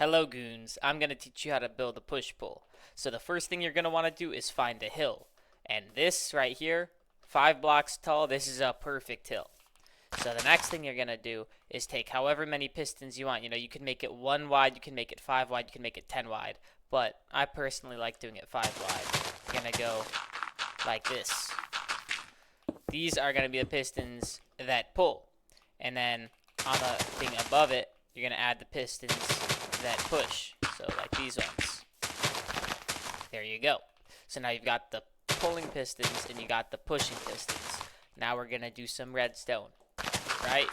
Hello goons, I'm going to teach you how to build a push-pull. So the first thing you're going to want to do is find a hill. And this right here, 5 blocks tall, this is a perfect hill. So the next thing you're going to do is take however many pistons you want. You know, you can make it 1 wide, you can make it 5 wide, you can make it 10 wide. But I personally like doing it 5 wide. You're going to go like this. These are going to be the pistons that pull. And then on the thing above it, you're going to add the pistons that push. So like these ones. There you go. So now you've got the pulling pistons and you got the pushing pistons. Now we're going to do some redstone. Right?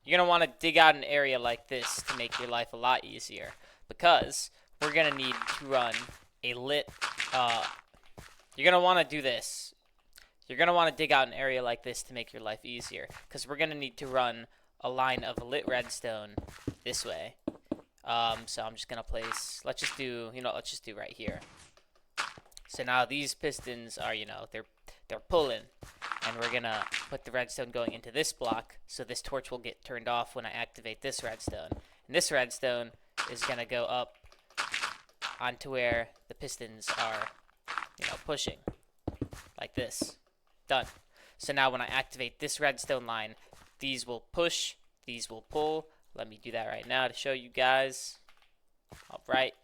You're going to want to dig out an area like this to make your life a lot easier. Because we're going to need to run a lit... you're going to want to do this. You're going to want to dig out an area like this to make your life easier. Because we're going to need to run a line of lit redstone this way. So I'm just going to place... Let's just do right here. So now these pistons are, they're pulling. And we're going to put the redstone going into this block. So this torch will get turned off when I activate this redstone. And this redstone is going to go up onto where the pistons are, pushing. Like this. Done. So now when I activate this redstone line, these will push, these will pull. Let me do that right now to show you guys. Alright.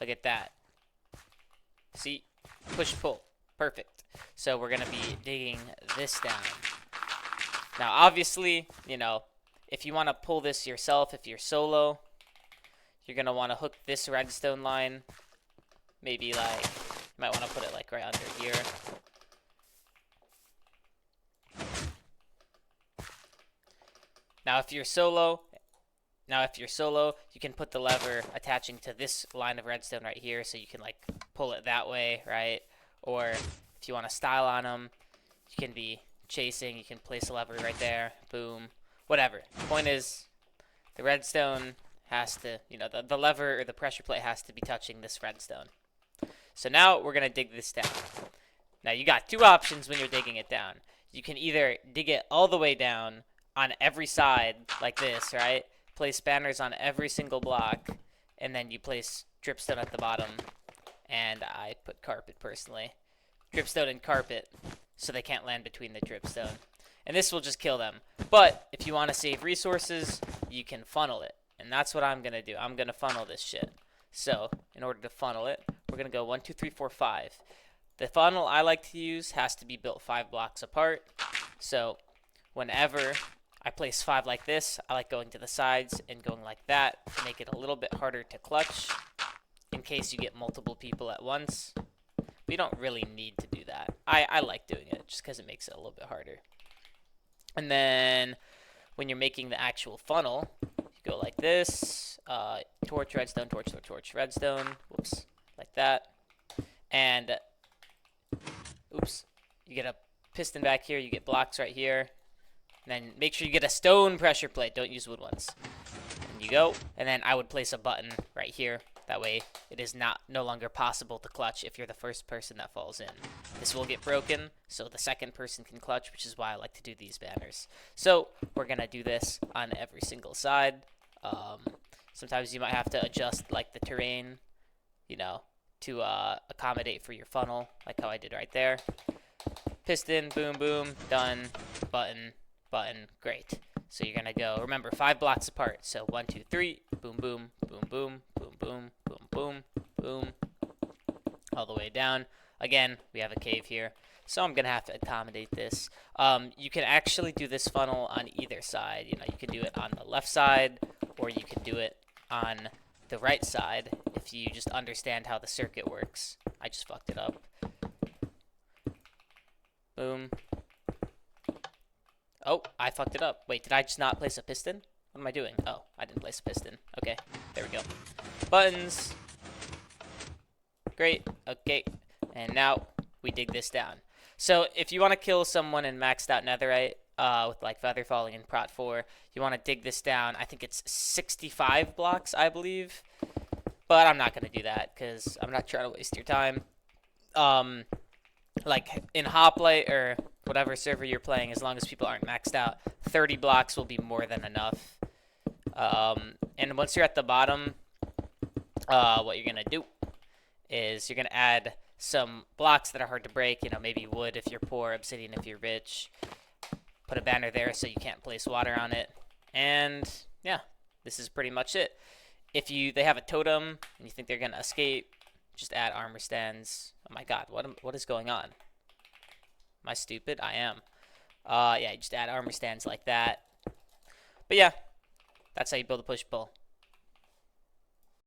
Look at that. See? Push, pull. Perfect. So we're going to be digging this down. Now obviously, if you want to pull this yourself, if you're solo, you're going to want to hook this redstone line. Maybe like, you might want to put it like right under here. Now if you're solo, you can put the lever attaching to this line of redstone right here, so you can like pull it that way, right? Or if you want to style on them, you can be chasing, you can place a lever right there, boom, whatever. The point is, the redstone has to, the lever or the pressure plate has to be touching this redstone. So now we're going to dig this down. Now you got two options when you're digging it down. You can either dig it all the way down on every side like this, right? Place banners on every single block, and then you place dripstone at the bottom. And I put carpet personally. Dripstone and carpet, so they can't land between the dripstone. And this will just kill them. But if you want to save resources, you can funnel it. And that's what I'm going to do. I'm going to funnel this shit. So, in order to funnel it, we're going to go 1, 2, 3, 4, 5. The funnel I like to use has to be built 5 blocks apart. So, whenever I place 5 like this, I like going to the sides and going like that to make it a little bit harder to clutch in case you get multiple people at once. We don't really need to do that. I like doing it just because it makes it a little bit harder. And then when you're making the actual funnel, you go like this, torch, redstone, torch, torch, torch, redstone, whoops, like that. And, oops, you get a piston back here, you get blocks right here. And then make sure you get a stone pressure plate. Don't use wood ones. And you go. And then I would place a button right here. That way it is no longer possible to clutch if you're the first person that falls in. This will get broken, so the second person can clutch, which is why I like to do these banners. So we're going to do this on every single side. Sometimes you might have to adjust like the terrain, to accommodate for your funnel, like how I did right there. Piston, boom, boom, done, button, button, great. So you're going to go, remember, 5 blocks apart. So 1, 2, 3, boom, boom, boom, boom, boom, boom, boom, boom, boom, all the way down. Again, we have a cave here, so I'm going to have to accommodate this. You can actually do this funnel on either side. You can do it on the left side, or you can do it on the right side if you just understand how the circuit works. I just fucked it up. Boom. Oh, I fucked it up. Wait, did I just not place a piston? What am I doing? Oh, I didn't place a piston. Okay, there we go. Buttons. Great. Okay, and now we dig this down. So if you want to kill someone in maxed out netherite with like feather falling in prot 4, you want to dig this down. I think it's 65 blocks, I believe. But I'm not going to do that because I'm not trying to waste your time. Like in hoplite or whatever server you're playing, as long as people aren't maxed out. 30 blocks will be more than enough. And once you're at the bottom, what you're gonna do is you're gonna add some blocks that are hard to break. You know, maybe wood if you're poor, obsidian if you're rich. Put a banner there so you can't place water on it. And yeah, this is pretty much it. If they have a totem and you think they're gonna escape, just add armor stands. Oh my god, what is going on? Am I stupid? I am. Yeah, you just add armor stands like that. But yeah, that's how you build a push pull.